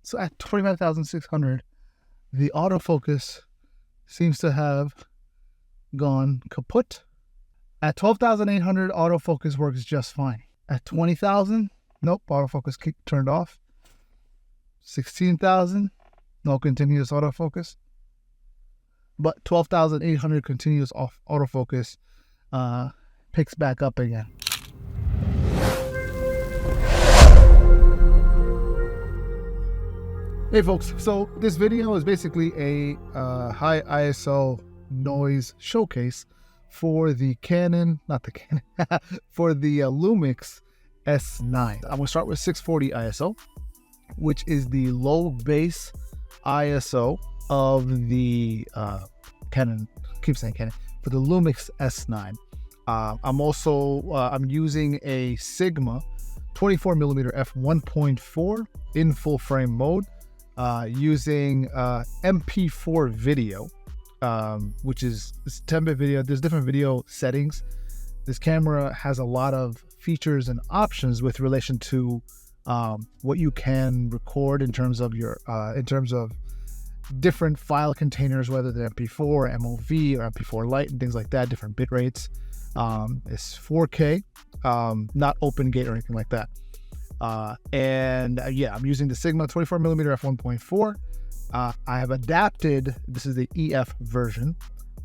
So at 25,600, the autofocus seems to have gone kaput. At 12,800, autofocus works just fine. At 20,000, nope, autofocus turned off. 16,000, no continuous autofocus. But 12,800 continuous autofocus picks back up again. Hey folks, so this video is basically a high ISO noise showcase for the for the Lumix S9. I'm gonna start with 640 ISO, which is the low base ISO of the Canon, keep saying Canon, for the Lumix S9. I'm using a Sigma 24mm f1.4 in full frame mode, using MP4 video, which is 10-bit video. There's different video settings. This camera has a lot of features and options with relation to what you can record in terms of your different file containers, whether they're MP4, MOV, or MP4 Lite and things like that, different bit rates. It's 4K, not open gate or anything like that. Yeah, I'm using the Sigma 24mm f1.4. I have adapted, this is the EF version.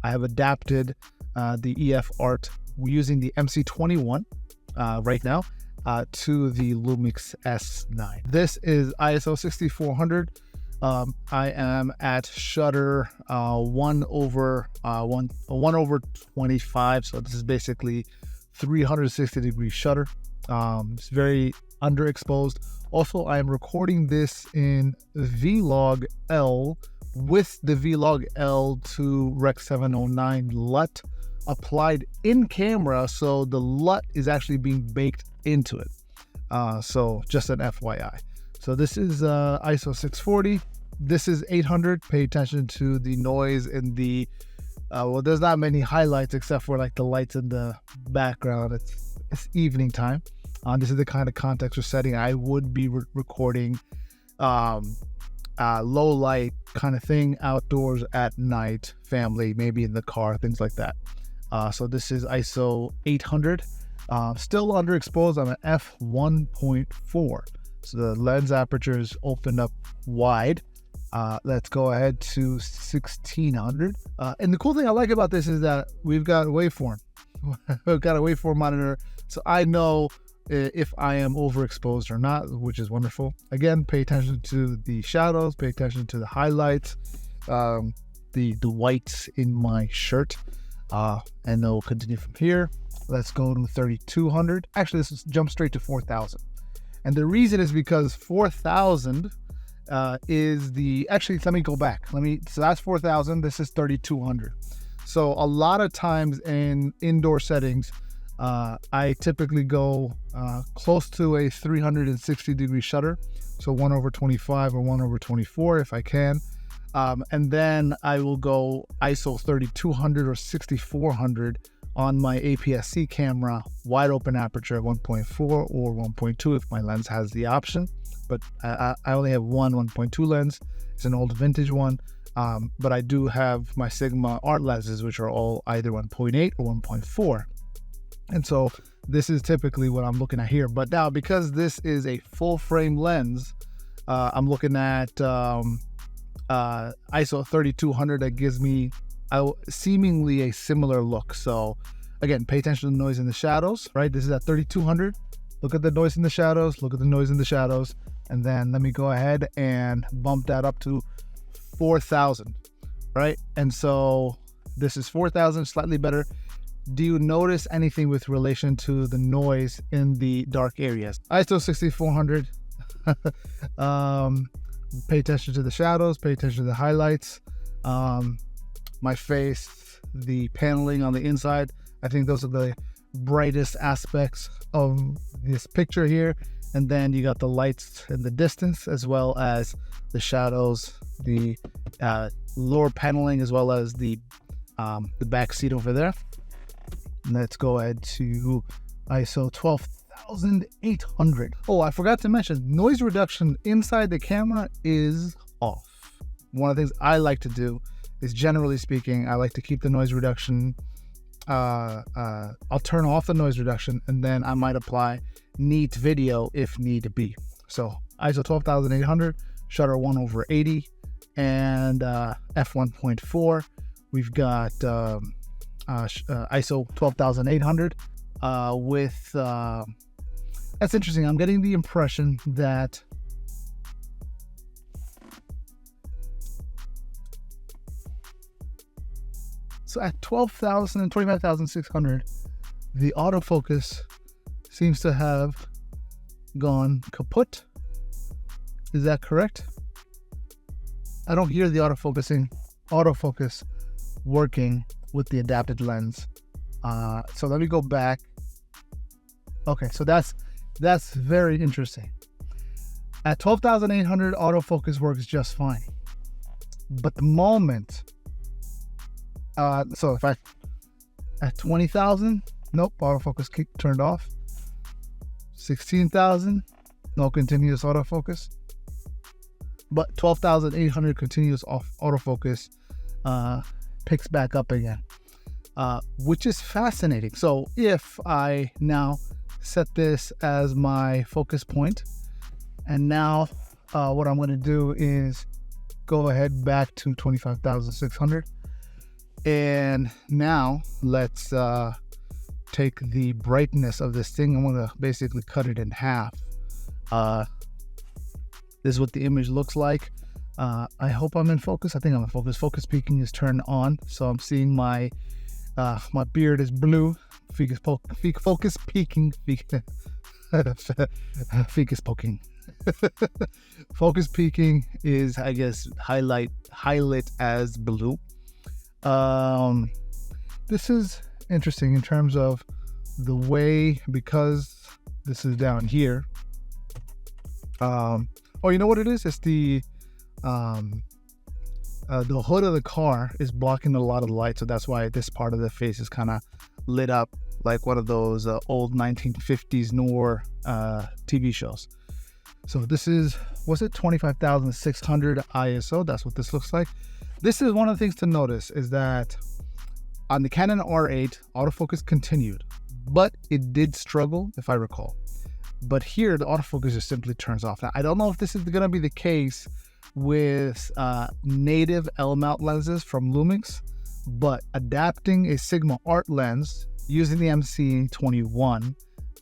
I have adapted the EF art using the MC21 right now to the Lumix S9. This is ISO 6400. I am at shutter 1/25, so this is basically 360-degree shutter. It's very underexposed. Also, I am recording this in Vlog L with the Vlog L2 Rec 709 LUT applied in camera, so the LUT is actually being baked into it. So just an FYI. So this is ISO 640. This is 800. Pay attention to the noise in the well, there's not many highlights except for like the lights in the background. It's evening time. This is the kind of context or setting I would be recording low light kind of thing, outdoors at night, family, maybe in the car, things like that. So this is ISO 800. Still underexposed. I'm at f1.4. So the lens aperture is opened up wide. Let's go ahead to 1600. And the cool thing I like about this is that we've got a waveform. We've got a waveform monitor, so I know if I am overexposed or not, which is wonderful. Again, pay attention to the shadows, pay attention to the highlights, the whites in my shirt, and then we'll continue from here. Let's go to 3200. Actually, let's jump straight to 4000. And the reason is because 4000 is the, actually, let me go back. So that's 4000, this is 3200. So a lot of times in indoor settings, I typically go close to a 360-degree shutter. So 1/25 or 1/24 if I can. And then I will go ISO 3200 or 6400 on my APS-C camera, wide open aperture 1.4 or 1.2 if my lens has the option. But I only have one 1.2 lens. It's an old vintage one. But I do have my Sigma art lenses, which are all either 1.8 or 1.4. And so this is typically what I'm looking at here. But now, because this is a full frame lens, I'm looking at ISO 3200 that gives me seemingly a similar look. So again, pay attention to the noise in the shadows, right? This is at 3200. Look at the noise in the shadows, look at the noise in the shadows. And then let me go ahead and bump that up to 4000, right? And so this is 4000, slightly better. Do you notice anything with relation to the noise in the dark areas? ISO 6400. Pay attention to the shadows, pay attention to the highlights. My face, the paneling on the inside. I think those are the brightest aspects of this picture here. And then you got the lights in the distance, as well as the shadows, the lower paneling, as well as the back seat over there. Let's go ahead to ISO 12,800. Oh, I forgot to mention, noise reduction inside the camera is off. One of the things I like to do is, generally speaking, I like to keep the noise reduction. I'll turn off the noise reduction, and then I might apply neat video if need be. So ISO 12,800, shutter 1/80, and f1.4. We've got ISO 12,800 with that's interesting. I'm getting the impression that so at 12,000 and 25,600, the autofocus seems to have gone kaput. Is that correct? I don't hear the autofocus working with the adapted lens. So let me go back. Okay, so that's very interesting. At 12,800, autofocus works just fine. But the moment, so if I, at 20,000, nope, autofocus turned off. 16,000, no continuous autofocus. But 12,800 continuous autofocus picks back up again, which is fascinating. So if I now set this as my focus point, and now what I'm going to do is go ahead back to 25,600, and now let's take the brightness of this thing. I'm going to basically cut it in half. This is what the image looks like. I hope I'm in focus. I think I'm in focus. Focus peaking is turned on, so I'm seeing my beard is blue. Focus peaking. Focus poking. Focus peaking is, I guess, highlight as blue. This is interesting in terms of the way, because this is down here. Oh, you know what it is? It's the hood of the car is blocking a lot of the light, so that's why this part of the face is kind of lit up like one of those old 1950s noir TV shows. So this is, was it 25,600 ISO? That's what this looks like. This is one of the things to notice, is that on the Canon R8, autofocus continued, but it did struggle, if I recall. But here, the autofocus just simply turns off. Now, I don't know if this is going to be the case with native L-mount lenses from Lumix, but adapting a Sigma art lens using the MC21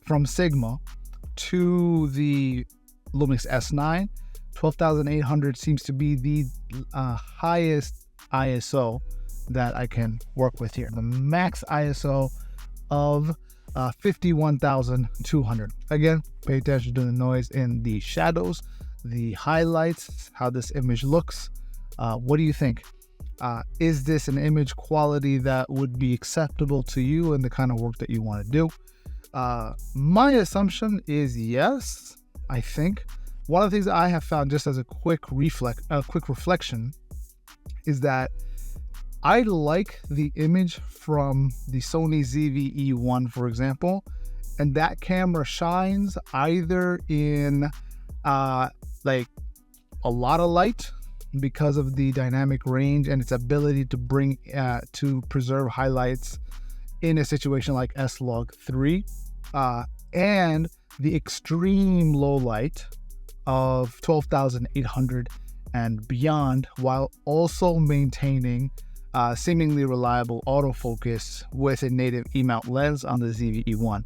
from Sigma to the Lumix S9, 12,800 seems to be the highest ISO that I can work with here. The max ISO of 51,200. Again, pay attention to the noise in the shadows, the highlights, how this image looks. What do you think? Is this an image quality that would be acceptable to you and the kind of work that you want to do? My assumption is yes. I think one of the things that I have found, just as a quick reflection, is that I like the image from the Sony ZV-E1, for example, and that camera shines either in like a lot of light because of the dynamic range and its ability to bring to preserve highlights in a situation like S-Log3, and the extreme low light of 12,800 and beyond, while also maintaining seemingly reliable autofocus with a native E-mount lens on the ZV-E1.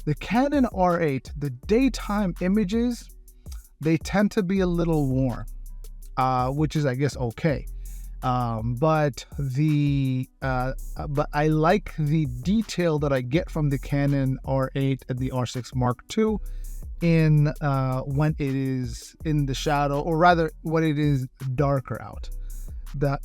The Canon R8, the daytime images, they tend to be a little warm, which is, I guess, okay. But I like the detail that I get from the Canon R8 and the R6 Mark II in when it is in the shadow, or rather when it is darker out.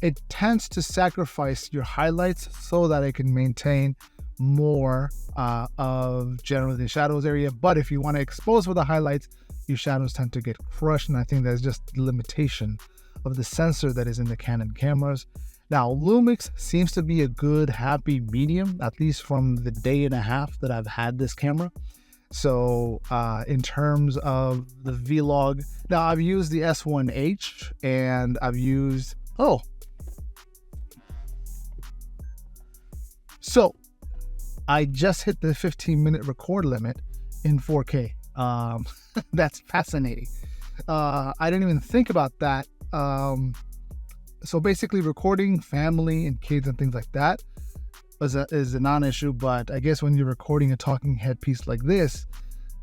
It tends to sacrifice your highlights so that it can maintain more of generally the shadows area. But if you want to expose for the highlights, your shadows tend to get crushed, and I think that's just the limitation of the sensor that is in the Canon cameras. Now, Lumix seems to be a good happy medium, at least from the day and a half that I've had this camera. So in terms of the vlog, now I've used the S1H and I've used, so I just hit the 15-minute record limit in 4K. That's fascinating. I didn't even think about that. So basically recording family and kids and things like that is a non-issue, but I guess when you're recording a talking head piece like this,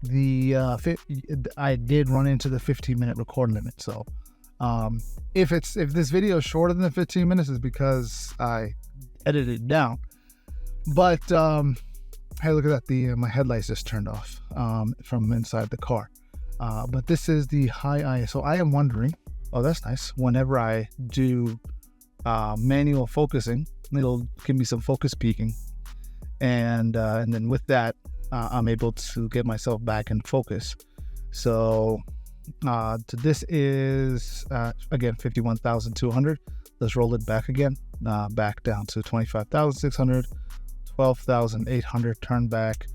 I did run into the 15-minute record limit. So if this video is shorter than 15 minutes, is because I edited it down. But hey, look at that, my headlights just turned off from inside the car. But this is the high ISO. I am wondering, oh, that's nice. Whenever I do manual focusing, it'll give me some focus peaking, and then with that, I'm able to get myself back in focus. So this is again 51,200. Let's roll it back again, back down to 25,600, 12,800. Turn back,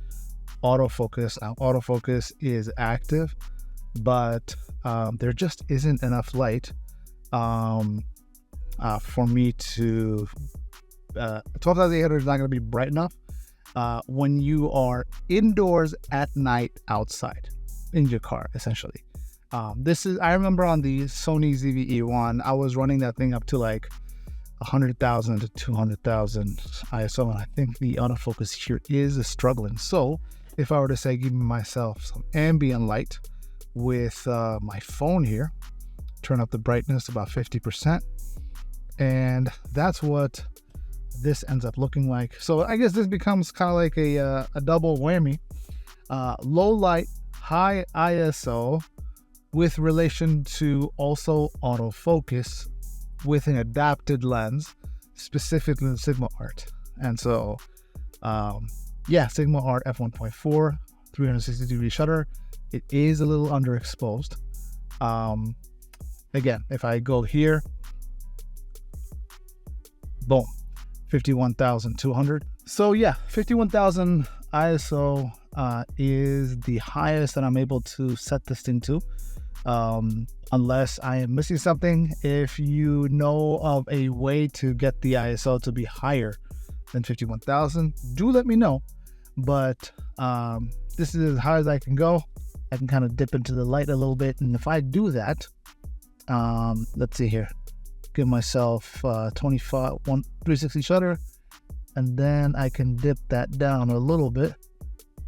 autofocus. Now autofocus is active, but there just isn't enough light for me to 12,800 is not going to be bright enough when you are indoors at night outside in your car, essentially. I remember on the Sony ZV-E1, I was running that thing up to like 100,000 to 200,000 ISO, and I think the autofocus here is struggling. So if I were to say give myself some ambient light with my phone here, turn up the brightness about 50%, and that's what this ends up looking like. So I guess this becomes kind of like a double whammy. Low light, high ISO with relation to also autofocus with an adapted lens, specifically the Sigma Art. And so Sigma Art f1.4, 360 degree shutter. It is a little underexposed. Again, if I go here, boom, 51,200. So yeah, 51,000 ISO is the highest that I'm able to set this thing to, unless I am missing something. If you know of a way to get the ISO to be higher than 51,000, do let me know. But this is as high as I can go. I can kind of dip into the light a little bit, and if I do that, let's see here, give myself 360 shutter, and then I can dip that down a little bit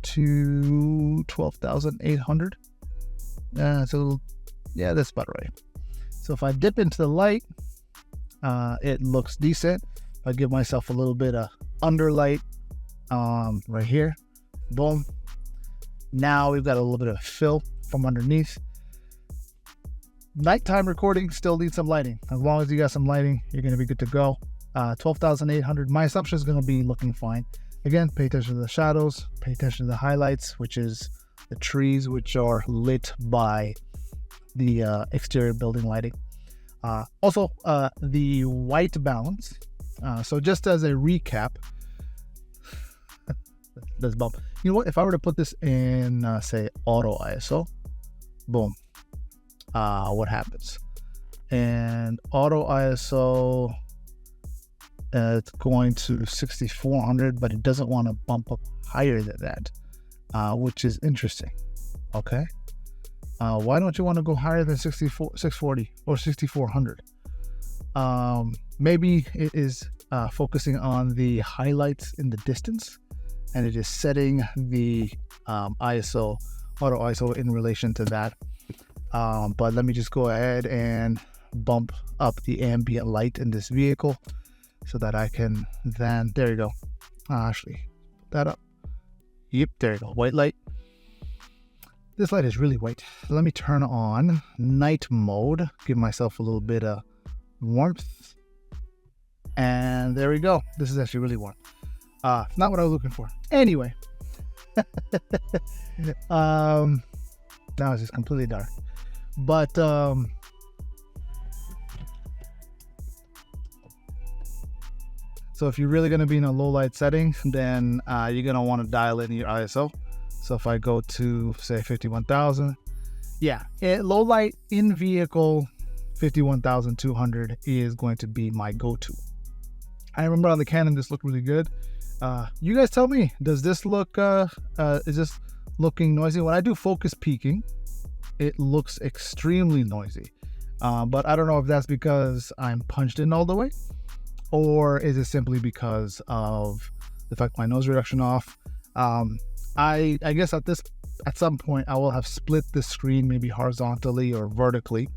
to 12,800. That's about right. So if I dip into the light, it looks decent. I give myself a little bit of underlight right here, boom. Now we've got a little bit of fill from underneath. Nighttime recording still needs some lighting. As long as you got some lighting, you're going to be good to go. 12,800. My assumption is going to be looking fine. Again, pay attention to the shadows, pay attention to the highlights, which is the trees, which are lit by the exterior building lighting. Also, the white balance. So just as a recap, let's bump. You know what? If I were to put this in, say, auto ISO, boom. What happens? And auto ISO, it's going to 6,400, but it doesn't want to bump up higher than that, which is interesting. Okay. Why don't you want to go higher than 640 or 6,400? Maybe it is focusing on the highlights in the distance, and it is setting the auto ISO in relation to that. But let me just go ahead and bump up the ambient light in this vehicle so that I can then, there you go. Actually, put that up. Yep, there you go. White light. This light is really white. Let me turn on night mode, give myself a little bit of warmth. And there we go. This is actually really warm. Not what I was looking for. Anyway. Now it's just completely dark. But so if you're really going to be in a low light setting, then you're going to want to dial in your ISO. So if I go to say 51,000, yeah, low light in vehicle 51,200 is going to be my go-to. I remember on the Canon this looked really good. You guys tell me, does this look is this looking noisy? When I do focus peaking, it looks extremely noisy. But I don't know if that's because I'm punched in all the way, or is it simply because of the fact my nose reduction off. I guess at some point I will have split the screen, maybe horizontally or vertically,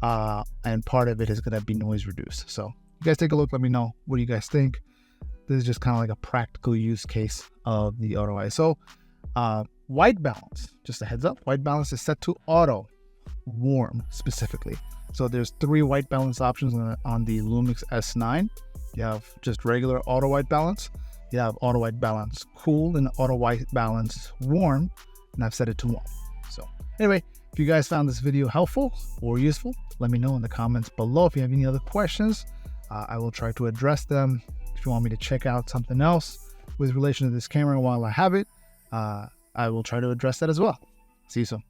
and part of it is going to be noise reduced. So you guys take a look, let me know what do you guys think. This is just kind of like a practical use case of the auto ISO. White balance, just a heads up, white balance is set to auto, warm specifically. So there's 3 white balance options on the Lumix S9. You have just regular auto white balance, you have auto white balance cool, and auto white balance warm, and I've set it to 1. So anyway, if you guys found this video helpful or useful, let me know in the comments below. If you have any other questions, I will try to address them. If you want me to check out something else with relation to this camera while I have it, I will try to address that as well. See you soon.